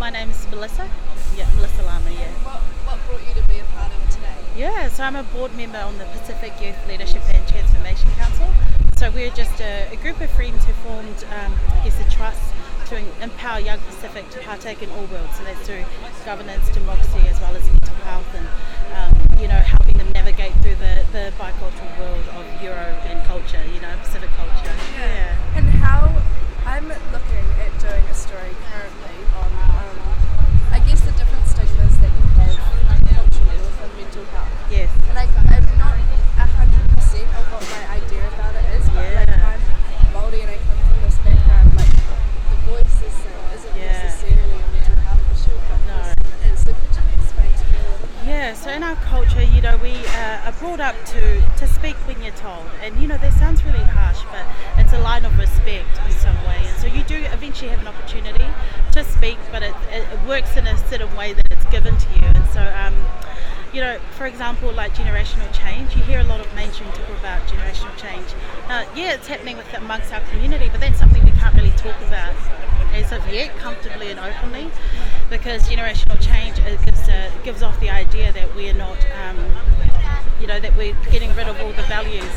My name's Melissa. Yeah, Melissa Lama, yeah. What brought you to be a part of today? Yeah, so I'm a board member on the Pacific Youth Leadership and Transformation Council. So we're just a group of friends who formed, a trust to empower young Pacific to partake in all worlds. So that's through governance, democracy, as well as mental health, and helping them navigate through the bicultural world of Euro and culture, Pacific culture. Yeah. And how I'm looking at doing a story currently on, I guess, the different stigmas that you have culturally within mental health. Yes. And I'm not 100% of what my idea about it is, but I'm Māori and I come from this background, the voice isn't necessarily a mental health issue, but No. so could you explain to me a little bit? Yeah, so in our culture, we are brought up to speak when you're told. And, that sounds really harsh, but it's a line of respect in some way. And so you do eventually have an opportunity to speak, but it works in a certain way that it's given to you. And so, for example, like generational change, you hear a lot of mainstream talk about generational change. It's happening amongst our community, but that's something we can't really talk about as of yet comfortably and openly, because generational change gives off the idea that we're not, that we're getting rid of all the values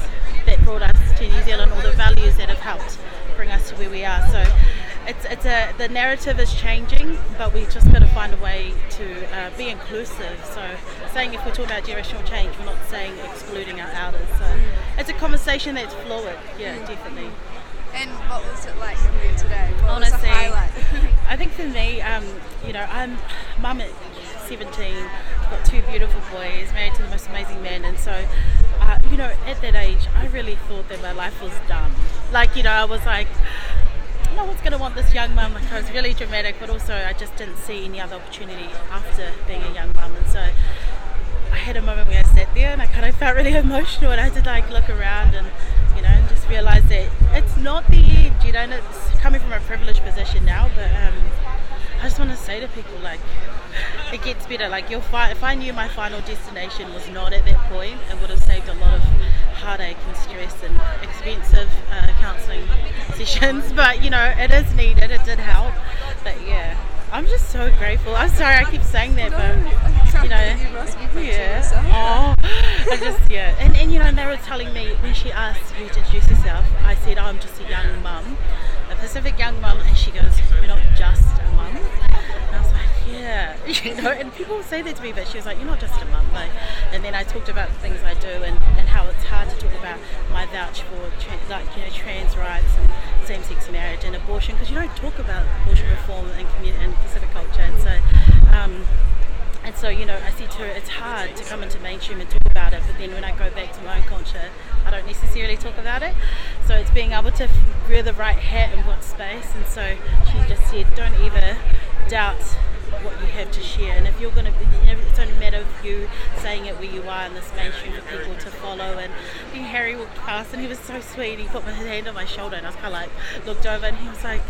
that brought us to New Zealand, all the values that have helped bring us to where we are. So the narrative is changing, but we just got to find a way to be inclusive. So saying if we're talking about generational change, we're not saying excluding our elders. So it's a conversation that's fluid. Yeah, definitely. And what was it like for you today? What was the Honestly, highlight? I think for me, I'm mum at 17, I've got two beautiful boys, married to the most amazing man, and so, at that age, I really thought that my life was done. I was like, no one's going to want this young mum. I was really dramatic, but also I just didn't see any other opportunity after being a young mum, and so I had a moment where I sat there and I kind of felt really emotional, and I had to look around and just realise that it's not the end, and it's coming from a privileged position now, but I just want to say to people, it gets better. If I knew my final destination was not at that point, it would have saved a lot of heartache and stress and expensive counselling sessions, but it is needed, it did help, but yeah, I'm just so grateful. I'm sorry I keep saying that, but You must be proud of yourself. And they were telling me when she asked me to introduce herself, I said, I'm just a young mum, a Pacific young mum, and she goes, you're not just a mum. And I was like, yeah, and people say that to me, but she was like, you're not just a mum. And then I talked about the things I do and how it's hard to talk about my vouch for trans rights and same-sex marriage and abortion, because you don't talk about abortion reform in Pacific culture, and so I see to her, it's hard to come into mainstream and talk about it, but then when I go back to my own culture, I don't necessarily talk about it. So it's being able to wear the right hat in what space, and so she just said, don't ever doubt what you have to share, and if you're going to it's only a matter of you saying it where you are in this mainstream for people to follow. And then Harry walked past and he was so sweet, he put his hand on my shoulder and I was kind of looked over and he was like,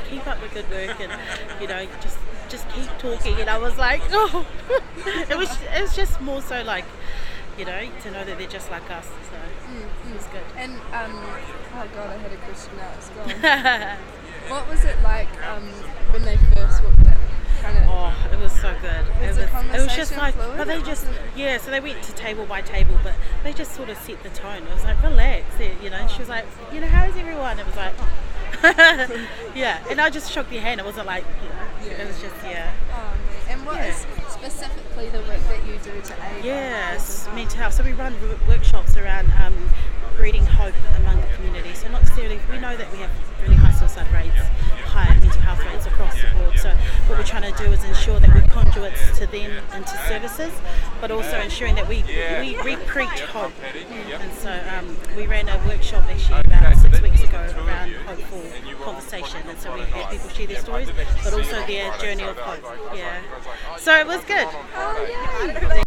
keep up the good work, and just keep talking. And I was like, oh it was just more so to know that they're just like us, so it was good. And oh god, I had a question now, it's gone. What was it like when they first walked in? It was so good. It was just fluid, but they just so they went to table by table, but they just sort of set the tone. It was like, relax, and she was like, how's everyone? It was like, oh. Yeah, and I just shook their hand. It wasn't like, it was just Oh, man. And what is specifically the work that you do to aid? Yes, mental health. So we run workshops around breeding hope among the community. So not necessarily, we know that we have really high suicide rates, high mental health rates across the board. So what we're trying to do is ensure that we're conduits to them and to services, but also ensuring that we preach hope. And so we ran a workshop actually about 6 weeks ago around hopeful conversation, and so we had people share their stories, but also their journey of hope. Yeah, so it was good. Oh, yeah.